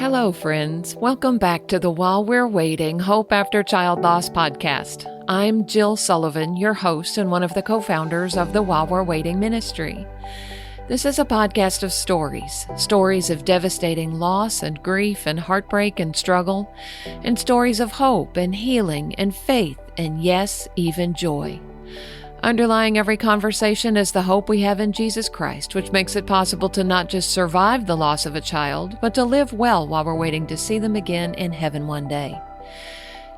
Hello, friends. Welcome back to the While We're Waiting Hope After Child Loss podcast. I'm Jill Sullivan, your host and one of the co-founders of the While We're Waiting ministry. This is a podcast of stories of devastating loss and grief and heartbreak and struggle, and stories of hope and healing and faith and, yes, even joy. Underlying every conversation is the hope we have in Jesus Christ, which makes it possible to not just survive the loss of a child, but to live well while we're waiting to see them again in heaven one day.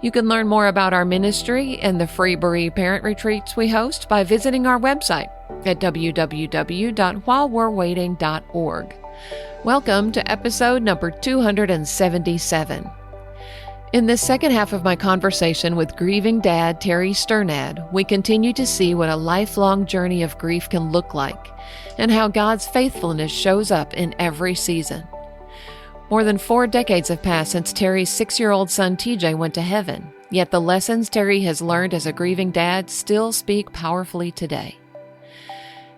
You can learn more about our ministry and the free bereaved parent retreats we host by visiting our website at www.whilewe'rewaiting.org. Welcome to episode number 277. In this second half of my conversation with grieving dad Terry Sternad, we continue to see what a lifelong journey of grief can look like and how God's faithfulness shows up in every season. More than 4 decades have passed since Terry's 6-year-old son TJ went to heaven, yet the lessons Terry has learned as a grieving dad still speak powerfully today.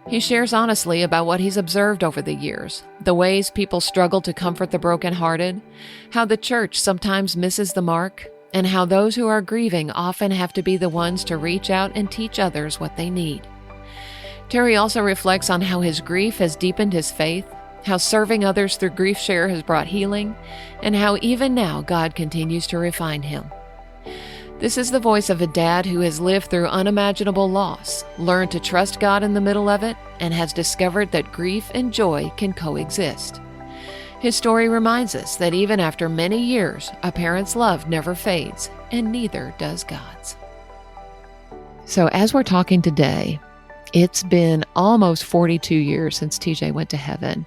He shares honestly about what he's observed over the years, the ways people struggle to comfort the brokenhearted, how the church sometimes misses the mark, and how those who are grieving often have to be the ones to reach out and teach others what they need. Terry also reflects on how his grief has deepened his faith, how serving others through GriefShare has brought healing, and how even now God continues to refine him. This is the voice of a dad who has lived through unimaginable loss, learned to trust God in the middle of it, and has discovered that grief and joy can coexist. His story reminds us that even after many years, a parent's love never fades, and neither does God's. So as we're talking today, it's been almost 42 years since TJ went to heaven.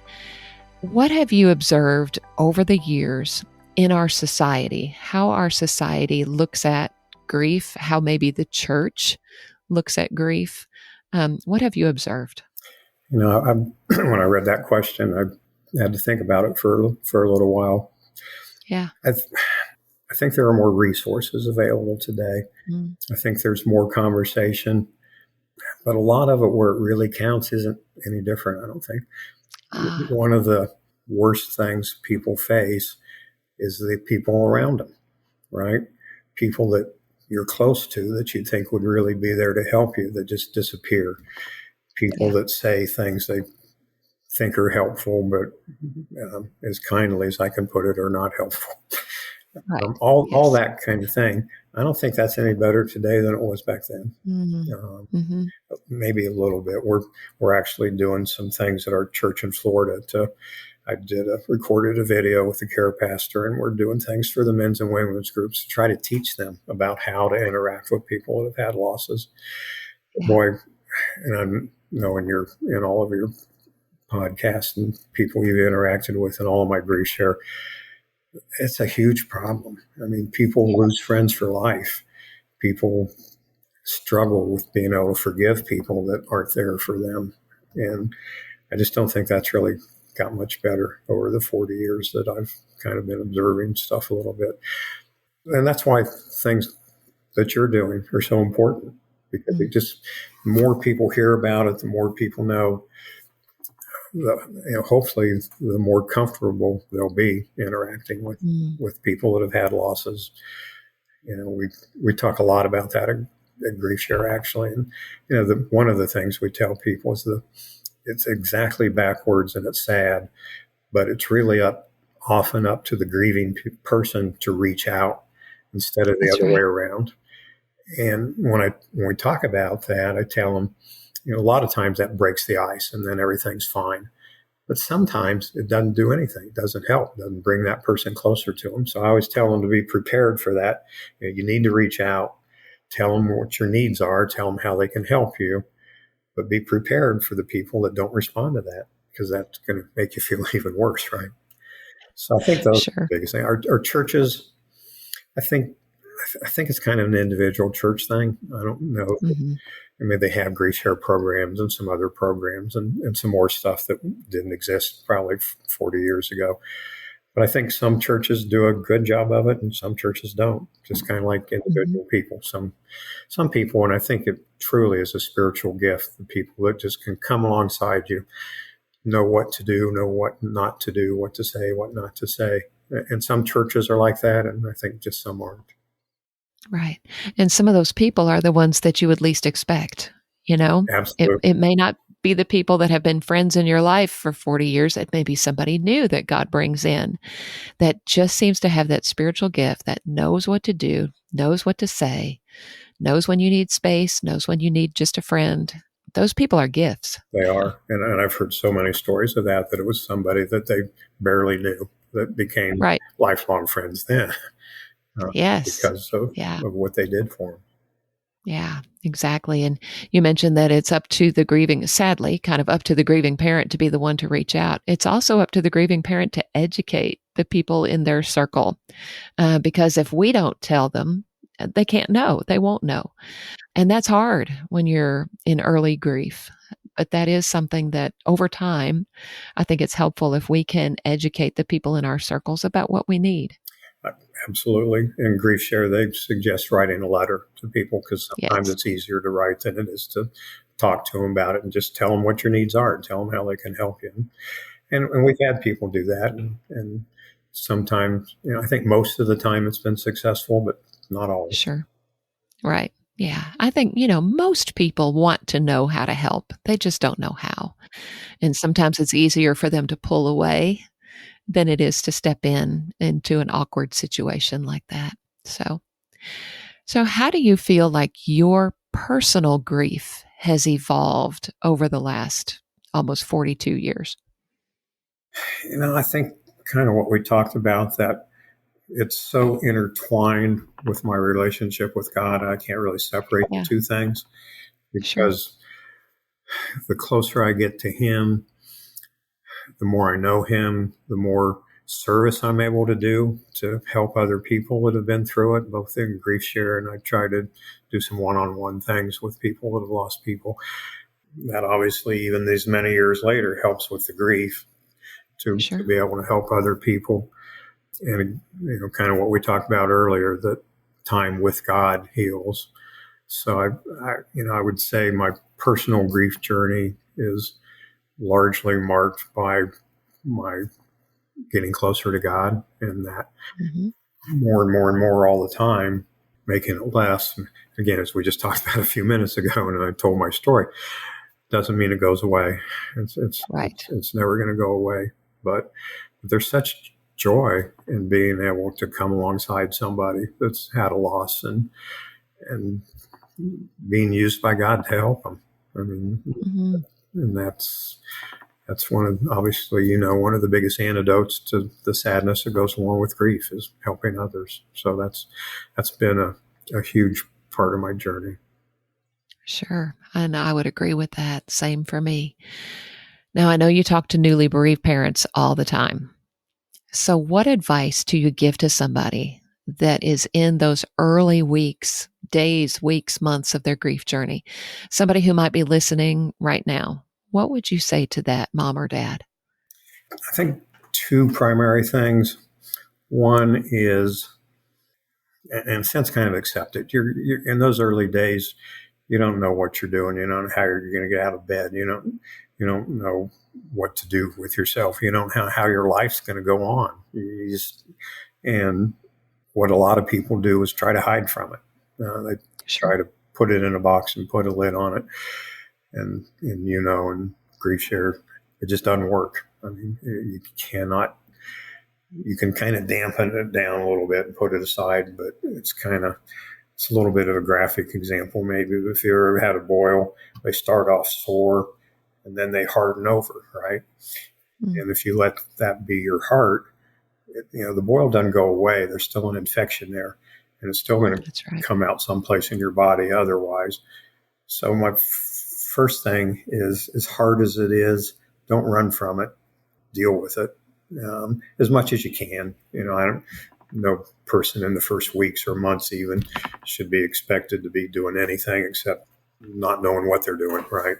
What have you observed over the years in our society, how our society looks at grief, how maybe the church looks at grief? What have you observed? When I read that question, I had to think about it for a little while. Yeah. I think there are more resources available today. I think there's more conversation, but a lot of it where it really counts isn't any different, I don't think. One of the worst things people face is the people around them, right? People that you're close to that you think would really be there to help you that just disappear. People that say things they think are helpful, but as kindly as I can put it, are not helpful. Right. All that kind of thing. I don't think that's any better today than it was back then. Maybe a little bit. We're actually doing some things at our church in Florida I recorded a video with the care pastor, and we're doing things for the men's and women's groups to try to teach them about how to interact with people that have had losses. Yeah. Boy, and I'm knowing you're in all of your podcasts and people you've interacted with and all of my GriefShare, it's a huge problem. I mean, people lose friends for life. People struggle with being able to forgive people that aren't there for them. And I just don't think that's really got much better over the 40 years that I've kind of been observing stuff a little bit. And that's why things that you're doing are so important, because it just, the more people hear about it, the more people know, hopefully the more comfortable they'll be interacting with people that have had losses. We talk a lot about that at GriefShare, actually. And, one of the things we tell people is it's exactly backwards and it's sad, but it's really often up to the grieving person to reach out instead of the other way around. And when we talk about that, I tell them, a lot of times that breaks the ice and then everything's fine. But sometimes it doesn't do anything. It doesn't help. It doesn't bring that person closer to them. So I always tell them to be prepared for that. You need to reach out, tell them what your needs are, tell them how they can help you. But be prepared for the people that don't respond to that, because that's going to make you feel even worse, right? So I think those are the biggest thing. Our churches, I think it's kind of an individual church thing. I don't know. I mean, they have GriefShare programs and some other programs and some more stuff that didn't exist probably 40 years ago. But I think some churches do a good job of it and some churches don't, just kind of like individual people. Some people, and I think it truly is a spiritual gift, the people that just can come alongside you, know what to do, know what not to do, what to say, what not to say. And some churches are like that, and I think just some aren't. Right. And some of those people are the ones that you would least expect. Absolutely. It may not be the people that have been friends in your life for 40 years. It may be somebody new that God brings in that just seems to have that spiritual gift, that knows what to do, knows what to say, knows when you need space, knows when you need just a friend. Those people are gifts. They are. And I've heard so many stories of that it was somebody that they barely knew that became Right. lifelong friends then. Yes. Because of what they did for them. Yeah, exactly. And you mentioned that it's up to the grieving, sadly, kind of up to the grieving parent to be the one to reach out. It's also up to the grieving parent to educate the people in their circle. Because if we don't tell them, they can't know. They won't know. And that's hard when you're in early grief. But that is something that over time, I think it's helpful if we can educate the people in our circles about what we need. Absolutely. In GriefShare, they suggest writing a letter to people because sometimes Yes. it's easier to write than it is to talk to them about it and just tell them what your needs are and tell them how they can help you. And we've had people do that. And sometimes, I think most of the time it's been successful, but not always. Sure. Right. Yeah. I think, most people want to know how to help. They just don't know how. And sometimes it's easier for them to pull away than it is to step into an awkward situation like that. So how do you feel like your personal grief has evolved over the last almost 42 years? I think kind of what we talked about, that it's so intertwined with my relationship with God. I can't really separate the two things because the closer I get to Him, the more I know Him, the more service I'm able to do to help other people that have been through it, both in GriefShare, and I try to do some one-on-one things with people that have lost people. That obviously, even these many years later, helps with the grief to be able to help other people. And, kind of what we talked about earlier, that time with God heals. So I would say my personal grief journey is largely marked by my getting closer to God, and that more and more and more all the time, making it less. And again, as we just talked about a few minutes ago, and I told my story, doesn't mean it goes away. It's never going to go away. But there's such joy in being able to come alongside somebody that's had a loss and being used by God to help them. I mean, and that's one of, obviously, one of the biggest antidotes to the sadness that goes along with grief is helping others. So that's been a huge part of my journey. Sure. And I would agree with that. Same for me. Now, I know you talk to newly bereaved parents all the time. So what advice do you give to somebody that is in those early weeks, days, weeks, months of their grief journey? Somebody who might be listening right now. What would you say to that mom or dad? I think two primary things. One is, and in a sense, kind of accept it. You're in those early days, you don't know what you're doing. You don't know how you're going to get out of bed. You don't know what to do with yourself. You don't know how your life's going to go on. And what a lot of people do is try to hide from it. They try to put it in a box and put a lid on it. And in GriefShare, it just doesn't work. I mean, you cannot. You can kind of dampen it down a little bit and put it aside, but it's a little bit of a graphic example. Maybe if you ever had a boil, they start off sore and then they harden over, right? And if you let that be your heart, the boil doesn't go away. There's still an infection there, and it's still going to come out someplace in your body otherwise. So my first thing is, as hard as it is, don't run from it. Deal with it as much as you can. No person in the first weeks or months even should be expected to be doing anything except not knowing what they're doing, right?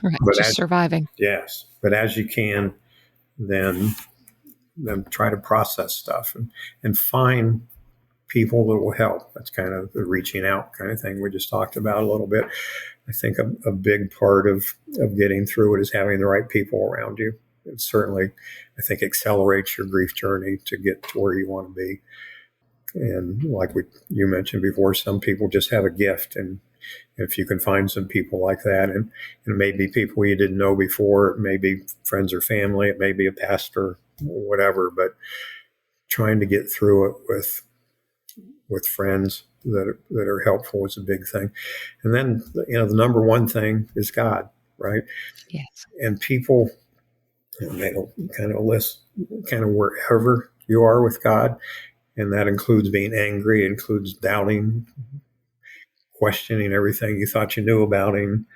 But just surviving. Yes. But as you can, then try to process stuff and find people that will help. That's kind of the reaching out kind of thing we just talked about a little bit. I think a big part of getting through it is having the right people around you. it certainly, I think, accelerates your grief journey to get to where you want to be. And like you mentioned before, some people just have a gift, and if you can find some people like that, and it may be people you didn't know before, it may be friends or family, it may be a pastor, whatever, but trying to get through it with friends that are helpful is a big thing. And then, the number one thing is God, right? Yes. And people, they don't kind of list kind of wherever you are with God, and that includes being angry, includes doubting, questioning everything you thought you knew about him,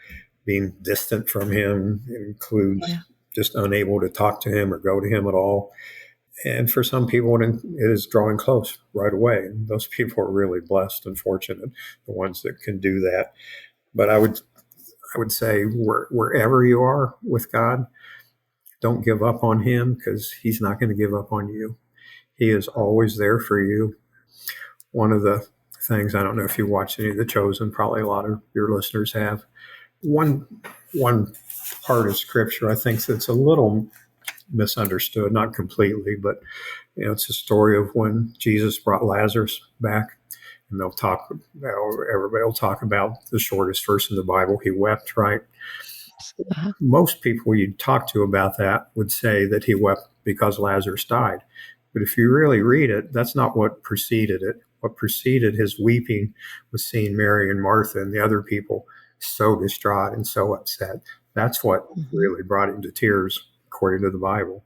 being distant from him. It includes just unable to talk to him or go to him at all. And for some people, it is drawing close right away. And those people are really blessed and fortunate, the ones that can do that. But I would say wherever you are with God, don't give up on him, because he's not going to give up on you. He is always there for you. One of the things, I don't know if you watched any of The Chosen, probably a lot of your listeners have. One part of scripture I think that's a little misunderstood, not completely, but it's a story of when Jesus brought Lazarus back, and everybody will talk about the shortest verse in the Bible. He wept, right? Uh-huh. Most people you talk to about that would say that he wept because Lazarus died. But if you really read it, that's not what preceded it. What preceded his weeping was seeing Mary and Martha and the other people so distraught and so upset. That's what really brought him to tears, according to the Bible.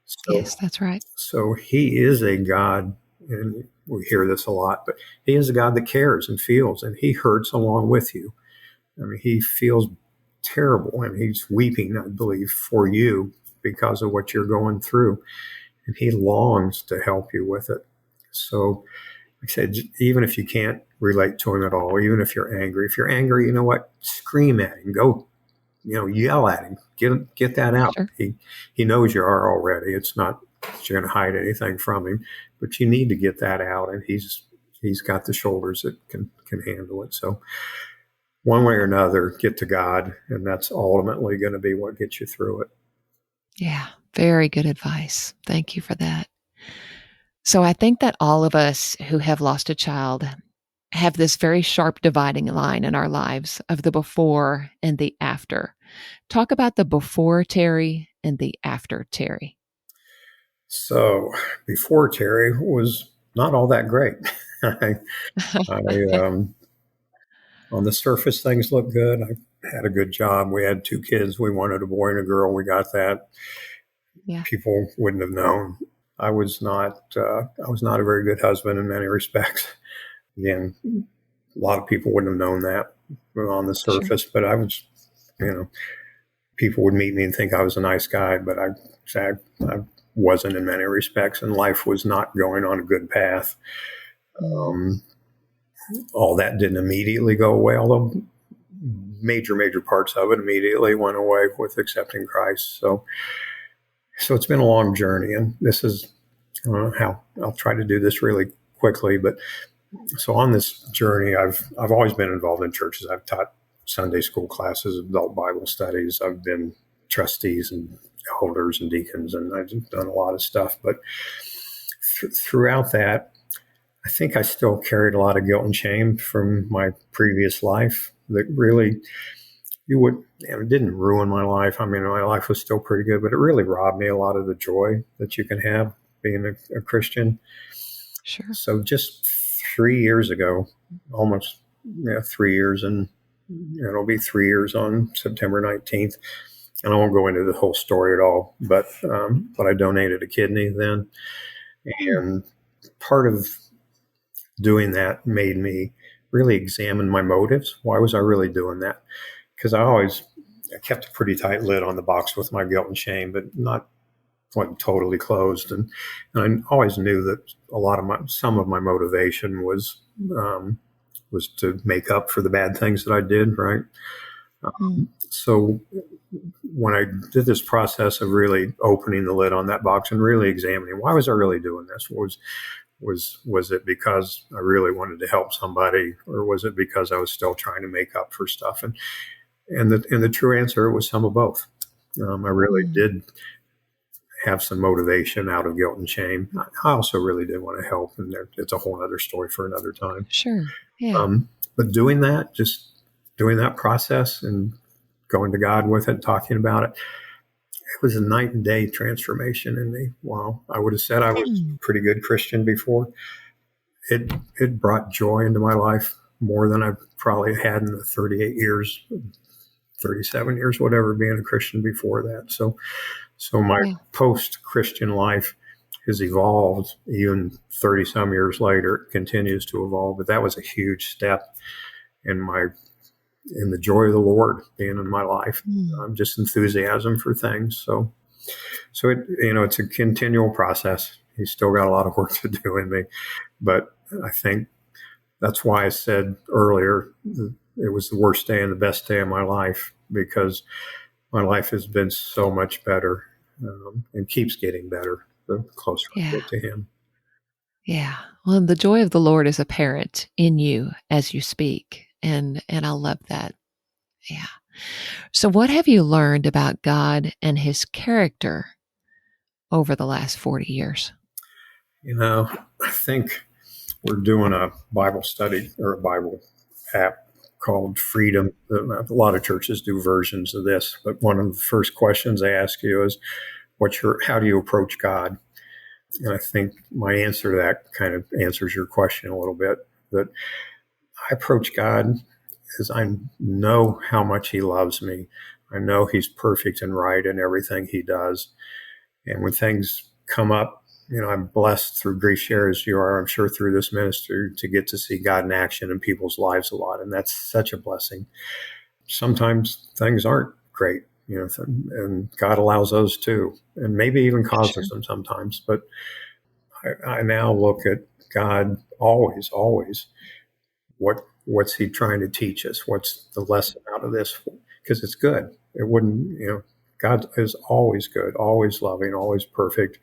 So, yes, that's right. So he is a God, and we hear this a lot, but he is a God that cares and feels, and he hurts along with you. I mean, he feels terrible, and he's weeping, I believe, for you because of what you're going through, and he longs to help you with it. So, like I said, even if you can't relate to him at all, even if you're angry, you know what? Scream at him. Go, yell at him. Get that out. Sure. He knows you are already. It's not that you're going to hide anything from him, but you need to get that out, and he's got the shoulders that can handle it. So one way or another, get to God, and that's ultimately going to be what gets you through it. Yeah, very good advice. Thank you for that. So I think that all of us who have lost a child have this very sharp dividing line in our lives of the before and the after. Talk about the before Terry and the after Terry. So before Terry was not all that great. On the surface, things looked good. I had a good job. We had 2 kids. We wanted a boy and a girl. We got that. Yeah. People wouldn't have known. I was not a very good husband in many respects. Again, a lot of people wouldn't have known that on the surface, but I was, people would meet me and think I was a nice guy, but I wasn't in many respects, and life was not going on a good path. All that didn't immediately go away, although major parts of it immediately went away with accepting Christ. So it's been a long journey, and this is how I'll try to do this really quickly. But so on this journey, I've always been involved in churches. I've taught Sunday school classes, adult Bible studies. I've been trustees and elders and deacons, and I've done a lot of stuff. But throughout that, I think I still carried a lot of guilt and shame from my previous life that really it didn't ruin my life. I mean, my life was still pretty good, but it really robbed me a lot of the joy that you can have being a Christian. Sure. So just 3 years ago, almost 3 years, and it'll be 3 years on September 19th. And I won't go into the whole story at all, but I donated a kidney then. And part of doing that made me really examine my motives. Why was I really doing that? Because I kept a pretty tight lid on the box with my guilt and shame, but wasn't totally closed. And I always knew that some of my motivation was to make up for the bad things that I did, right? So when I did this process of really opening the lid on that box and really examining, why was I really doing this? Was it because I really wanted to help somebody, or was it because I was still trying to make up for stuff? And the true answer was some of both. I really did have some motivation out of guilt and shame. I also really did want to help, and it's a whole other story for another time. Sure. Yeah. But doing that process and going to God with it, talking about it, it was a night and day transformation in me. Wow. I would have said I was a pretty good Christian before. It brought joy into my life more than I probably had in the 38 years, 37 years, whatever, being a Christian before that. So my post-Christian life has evolved. Even 30 some years later, it continues to evolve. But that was a huge step in the joy of the Lord being in my life. Just enthusiasm for things. So it's a continual process. He's still got a lot of work to do in me, but I think that's why I said earlier it was the worst day and the best day of my life, because my life has been so much better and keeps getting better the closer I get to Him. Yeah. Well, the joy of the Lord is apparent in you as you speak. And I love that. Yeah. So what have you learned about God and His character over the last 40 years? I think we're doing a Bible study or a Bible app called Freedom. A lot of churches do versions of this, but one of the first questions they ask you is, how do you approach God? And I think my answer to that kind of answers your question a little bit, that I approach God as I know how much He loves me. I know He's perfect and right in everything He does. And when things come up, I'm blessed through GriefShare, as you are, I'm sure, through this ministry, to get to see God in action in people's lives a lot. And that's such a blessing. Sometimes things aren't great, and God allows those too, and maybe even causes them sometimes. But I now look at God always, what's He trying to teach us? What's the lesson out of this? Because it's good. It wouldn't, God is always good, always loving, always perfect.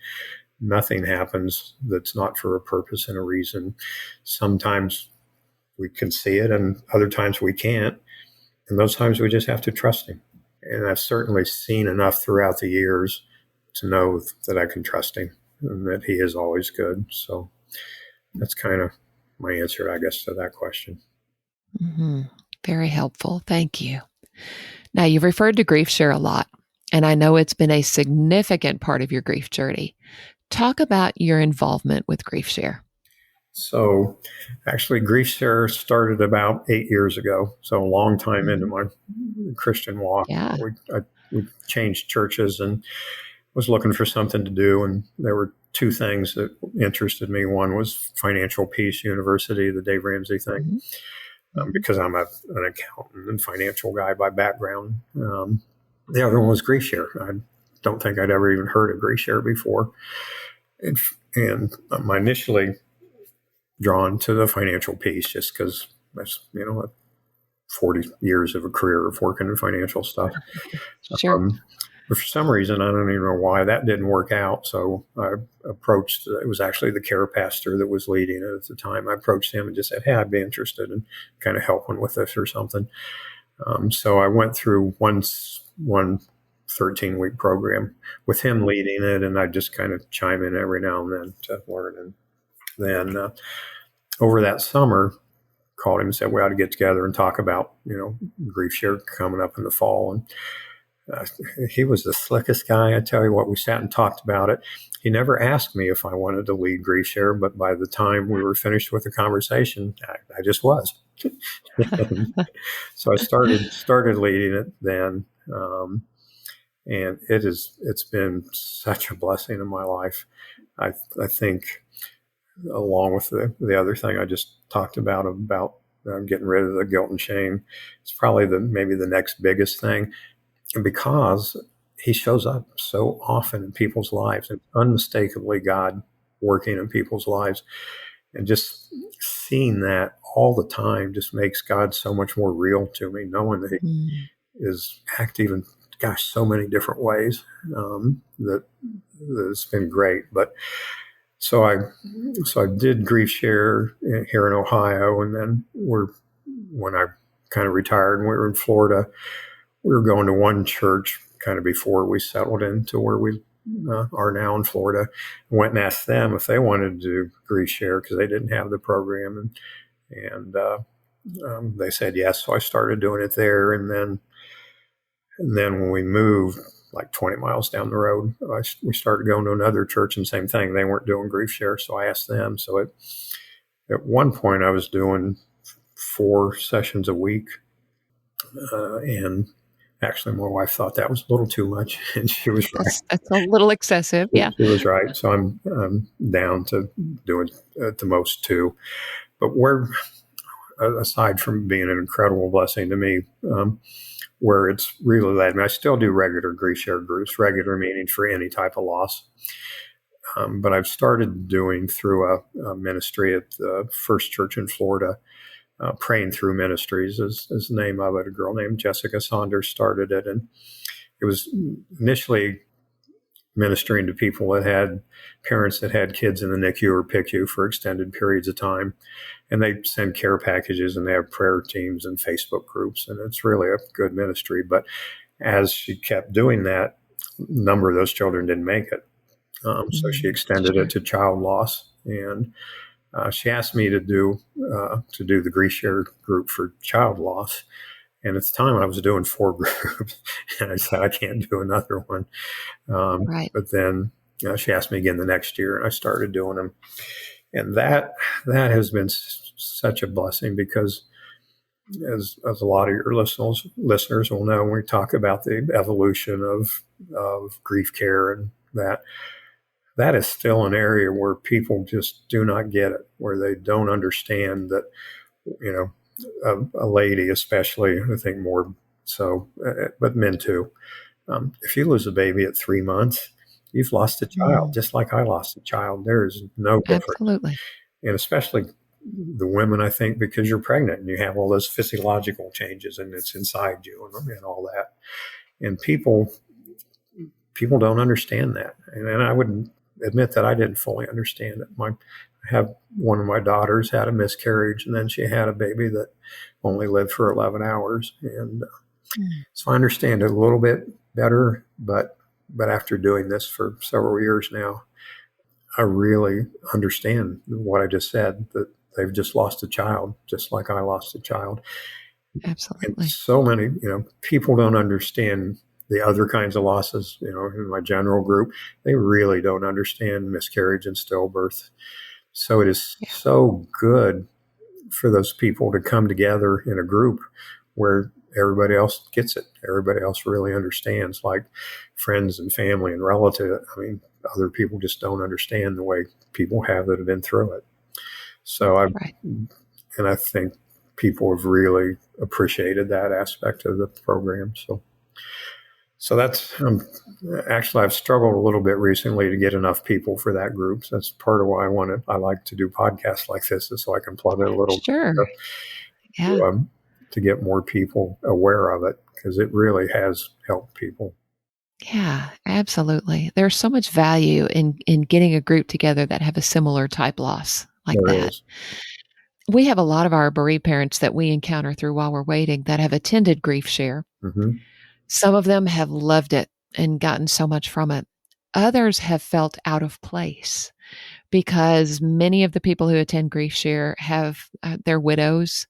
Nothing happens that's not for a purpose and a reason. Sometimes we can see it, and other times we can't. And those times we just have to trust Him. And I've certainly seen enough throughout the years to know that I can trust Him and that He is always good. So that's kind of my answer, I guess, to that question. Mm-hmm. Very helpful. Thank you. Now, you've referred to GriefShare a lot, and I know it's been a significant part of your grief journey. Talk about your involvement with GriefShare. So actually, GriefShare started about 8 years ago, so a long time into my Christian walk. Yeah. We changed churches and was looking for something to do, and there were two things that interested me. One was Financial Peace University, the Dave Ramsey thing, because I'm an accountant and financial guy by background. The other one was GriefShare. I don't think I'd ever even heard of GriefShare before. And I'm initially drawn to the Financial Peace just because that's, 40 years of a career of working in financial stuff. Sure. But for some reason, I don't even know why, that didn't work out. So I approached, it was actually the care pastor that was leading it at the time. I approached him and just said, hey, I'd be interested in kind of helping with this or something. So I went through one 13-week program with him leading it, and I just kind of chime in every now and then to learn. And then over that summer, called him and said we ought to get together and talk about, GriefShare coming up in the fall. And he was the slickest guy. I tell you what, we sat and talked about it. He never asked me if I wanted to lead GriefShare, but by the time we were finished with the conversation, I just was. So I started leading it then. And it's been such a blessing in my life. I think, along with the other thing I just talked about getting rid of the guilt and shame, it's probably maybe the next biggest thing. And because he shows up so often in people's lives, and unmistakably God working in people's lives, and just seeing that all the time just makes God so much more real to me, knowing that He is active in, so many different ways. That it's been great. But so I did GriefShare here in Ohio, and then when I kind of retired and we were in Florida, we were going to one church kind of before we settled into where we are now in Florida. I went and asked them if they wanted to do GriefShare because they didn't have the program, and they said yes. So I started doing it there, and then when we moved like 20 miles down the road, we started going to another church, and same thing. They weren't doing GriefShare, so I asked them. So at one point, I was doing 4 sessions a week, and actually, my wife thought that was a little too much, and she was right. That's a little excessive, yeah. She was right. So I'm down to doing at the most 2. But aside from being an incredible blessing to me, where it's really led me, I still do regular GriefShare groups, regular meetings for any type of loss. But I've started doing through a ministry at the First Church in Florida. Praying Through Ministries is the name of it. A girl named Jessica Saunders started it, and it was initially ministering to people that had parents that had kids in the NICU or PICU for extended periods of time, and they send care packages, and they have prayer teams and Facebook groups, and it's really a good ministry. But as she kept doing that, a number of those children didn't make it, so she extended it to child loss, and she asked me to do the GriefShare group for child loss. And at the time I was doing 4 groups, and I said, I can't do another one. Right. But then she asked me again the next year, and I started doing them. And that has been such a blessing, because as a lot of your listeners will know, when we talk about the evolution of grief care, and that is still an area where people just do not get it, where they don't understand that, a lady especially, I think more so, but men too. If you lose a baby at 3 months, you've lost a child, just like I lost a child. There is no difference. Absolutely. And especially the women, I think, because you're pregnant and you have all those physiological changes, and it's inside you and all that. And people don't understand that. And I would admit that I didn't fully understand it. I have one of my daughters had a miscarriage, and then she had a baby that only lived for 11 hours. And so I understand it a little bit better, but after doing this for several years now, I really understand what I just said, that they've just lost a child, just like I lost a child. Absolutely. And so many, people don't understand the other kinds of losses. In my general group, they really don't understand miscarriage and stillbirth. So it is so good for those people to come together in a group where everybody else gets it. Everybody else really understands, like friends and family and relatives. I mean, other people just don't understand the way people have that have been through it. So and I think people have really appreciated that aspect of the program. So that's actually, I've struggled a little bit recently to get enough people for that group. So that's part of why I like to do podcasts like this, is so I can plug it a little to get more people aware of it, because it really has helped people. Yeah, absolutely. There's so much value in getting a group together that have a similar type loss like that. We have a lot of our bereaved parents that we encounter through While We're Waiting that have attended GriefShare. Mm-hmm. Some of them have loved it and gotten so much from it. Others have felt out of place, because many of the people who attend GriefShare have they're widows,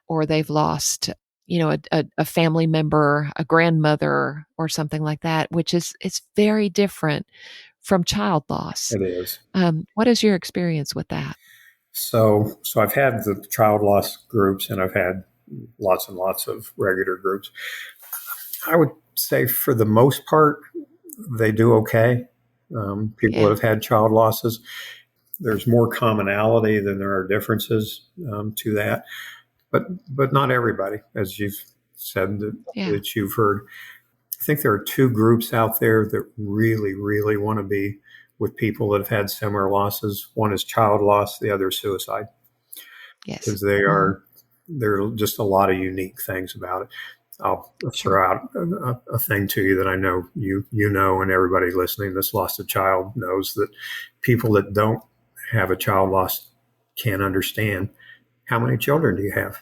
or they've lost, a family member, a grandmother, or something like that, which it's very different from child loss. It is. What is your experience with that? So I've had the child loss groups, and I've had lots and lots of regular groups. I would say for the most part, they do okay. People that have had child losses, there's more commonality than there are differences to that. But not everybody, as you've said, that you've heard. I think there are 2 groups out there that really, really want to be with people that have had similar losses. One is child loss, the other is suicide. Yes. Because there are just a lot of unique things about it. I'll throw out a thing to you that I know you know, and everybody listening that's lost a child knows, that people that don't have a child loss can't understand. How many children do you have?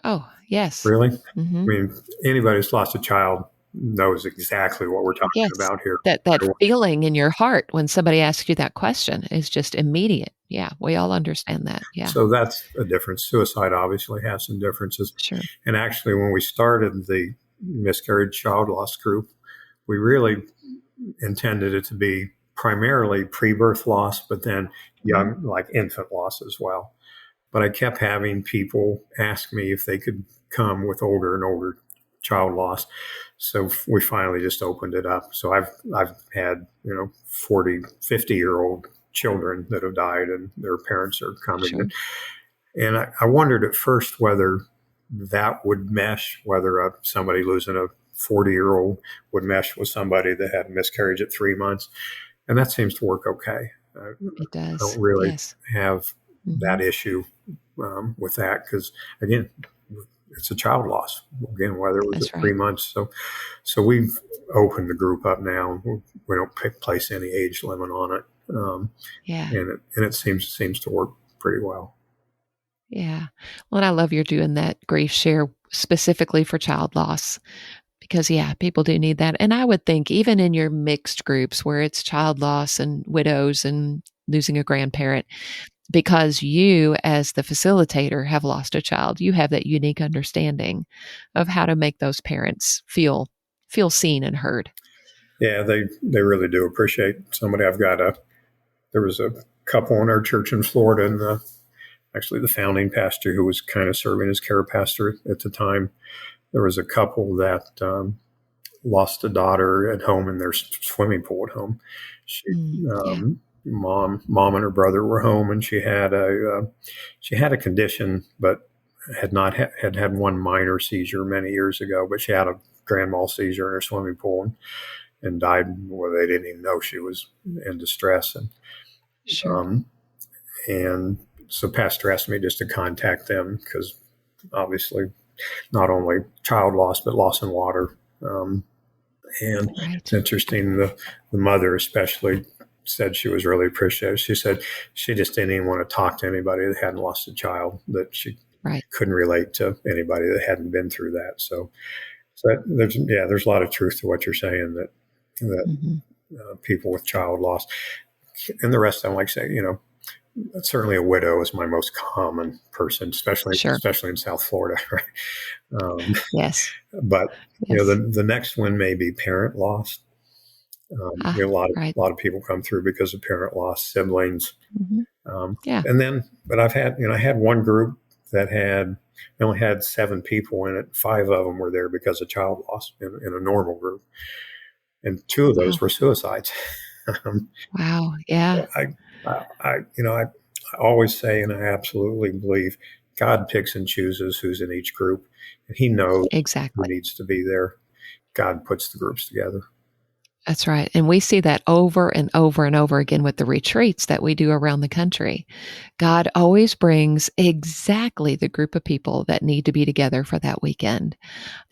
Oh, yes. Really? Mm-hmm. I mean, anybody who's lost a child knows exactly what we're talking Yes. about here. That feeling in your heart when somebody asks you that question is just immediate. Yeah, we all understand that. Yeah, So that's a difference. Suicide obviously has some differences. sure. And actually, when we started the miscarried child loss group, we really intended it to be primarily pre-birth loss, but then young, like infant loss as well. But I kept having people ask me if they could come with older and older child loss. So we finally just opened it up. So I've had, 40, 50-year-old children that have died and their parents are coming. Sure. And I wondered at first whether that would mesh, whether somebody losing a 40-year-old would mesh with somebody that had a miscarriage at 3 months. And that seems to work okay. It I does. don't really Yes. have that issue with that because, again, it's a child loss. Again, whether it was That's at 3 right. months. So we've opened the group up now. We don't place any age limit on it. Yeah. And it seems to work pretty well. Yeah. Well, and I love you're doing that GriefShare specifically for child loss because, yeah, people do need that. And I would think even in your mixed groups where it's child loss and widows and losing a grandparent, because you as the facilitator have lost a child, you have that unique understanding of how to make those parents feel seen and heard. Yeah, they really do appreciate somebody. There was a couple in our church in Florida, and actually the founding pastor who was kind of serving as care pastor at the time. There was a couple that lost a daughter at home in their swimming pool at home. Yeah. Mom and her brother were home, and she had a condition, but had one minor seizure many years ago. But she had a grand mal seizure in her swimming pool and died. Well, they didn't even know she was in distress, Sure. and so pastor asked me just to contact them because obviously not only child loss but loss in water. And Right. it's interesting, the mother especially said she was really appreciative. She said she just didn't even want to talk to anybody that hadn't lost a child, that she Right. couldn't relate to anybody that hadn't been through that. So there's a lot of truth to what you're saying, that people with child loss and the rest of them, like say, certainly a widow is my most common person, especially Sure. in South Florida, right? Yes. But Yes. the next one may be parent loss. A Right. lot of people come through because of parent loss, siblings, Yeah. and then. But I had one group that only had 7 people in it. 5 of them were there because of child loss in a normal group, and 2 of those Wow. were suicides. Wow. Yeah. I always say, and I absolutely believe, God picks and chooses who's in each group, and He knows who Exactly. needs to be there. God puts the groups together. That's right. And we see that over and over and over again with the retreats that we do around the country. God always brings exactly the group of people that need to be together for that weekend.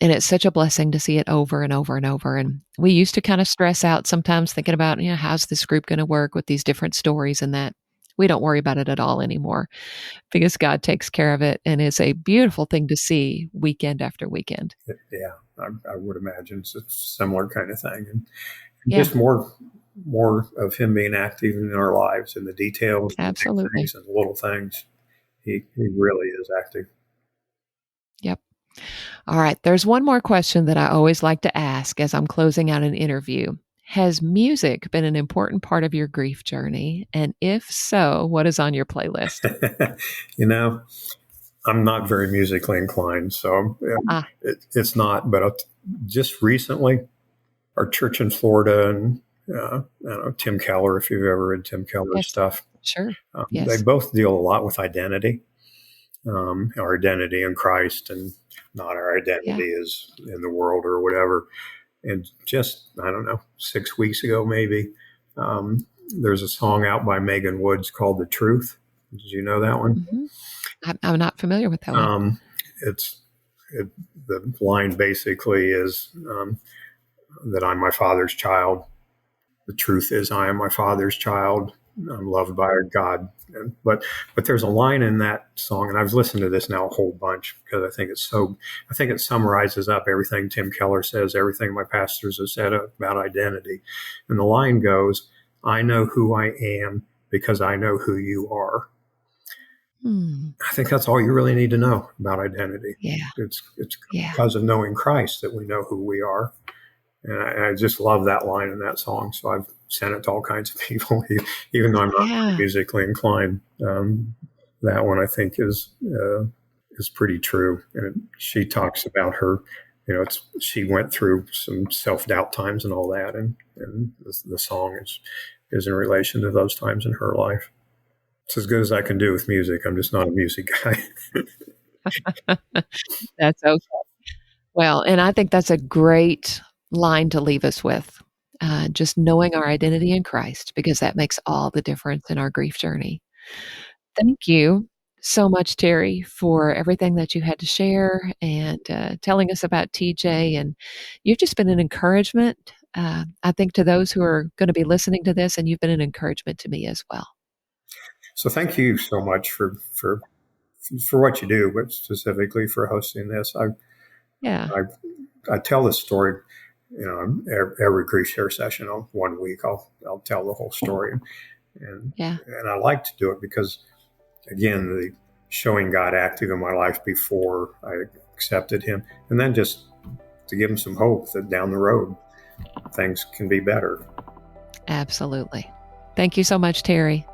And it's such a blessing to see it over and over and over. And we used to kind of stress out sometimes thinking about, how's this group going to work with these different stories and that. We don't worry about it at all anymore because God takes care of it and it's a beautiful thing to see weekend after weekend. Yeah, I would imagine it's a similar kind of thing, and Yeah, just more of Him being active in our lives, in the details, the big absolutely. things, and the little things. He really is active. Yep. All right. There's one more question that I always like to ask as I'm closing out an interview. Has music been an important part of your grief journey? And if so, what is on your playlist? I'm not very musically inclined, so Ah, it's not. But just recently, our church in Florida, and I don't know, Tim Keller, if you've ever read Tim Keller's yes. stuff, Sure. they Yes. both deal a lot with identity, our identity in Christ, and not our Yeah. identity as in the world or whatever. And just, I don't know, 6 weeks ago, maybe, there's a song out by Megan Woods called "The Truth." Did you know that one? Hmm. I'm not familiar with that one. Um, it's the line basically is that I'm my Father's child. The truth is I am my Father's child. I'm loved by God. But there's a line in that song, and I've listened to this now a whole bunch because I think it summarizes up everything Tim Keller says, everything my pastors have said about identity. And the line goes, I know who I am because I know who you are. I think that's all you really need to know about identity. Yeah. It's because of knowing Christ that we know who we are. And I just love that line in that song. So I've sent it to all kinds of people, even though I'm not musically inclined. That one I think is pretty true. And she talks about her, she went through some self-doubt times and all that. And the song is in relation to those times in her life. It's as good as I can do with music. I'm just not a music guy. That's okay. Well, and I think that's a great line to leave us with. Just knowing our identity in Christ, because that makes all the difference in our grief journey. Thank you so much, Terry, for everything that you had to share and telling us about TJ. And you've just been an encouragement, I think, to those who are going to be listening to this, and you've been an encouragement to me as well. So thank you so much for what you do, but specifically for hosting this. I tell this story, every GriefShare session on 1 week, I'll tell the whole story. And I like to do it because, again, the showing God active in my life before I accepted him, and then just to give him some hope that down the road things can be better. Absolutely. Thank you so much, Terry.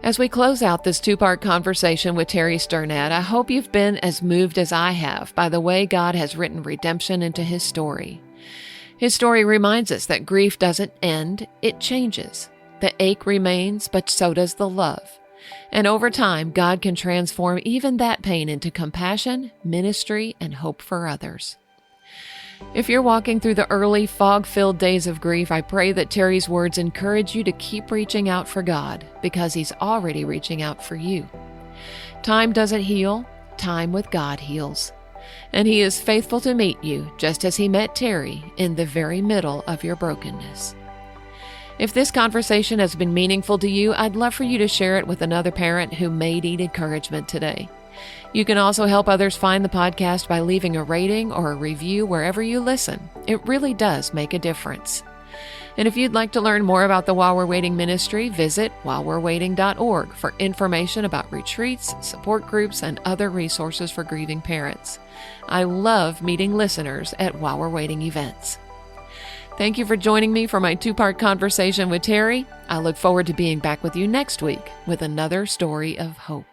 As we close out this 2-part conversation with Terry Sternad, I hope you've been as moved as I have by the way God has written redemption into his story. His story reminds us that grief doesn't end, it changes. The ache remains, but so does the love. And over time, God can transform even that pain into compassion, ministry, and hope for others. If you're walking through the early fog-filled days of grief, I pray that Terry's words encourage you to keep reaching out for God, because he's already reaching out for you. Time doesn't heal, time with God heals. And he is faithful to meet you, just as he met Terry, in the very middle of your brokenness. If this conversation has been meaningful to you, I'd love for you to share it with another parent who may need encouragement today. You can also help others find the podcast by leaving a rating or a review wherever you listen. It really does make a difference. And if you'd like to learn more about the While We're Waiting ministry, visit whilewe'rewaiting.org for information about retreats, support groups, and other resources for grieving parents. I love meeting listeners at While We're Waiting events. Thank you for joining me for my 2-part conversation with Terry. I look forward to being back with you next week with another story of hope.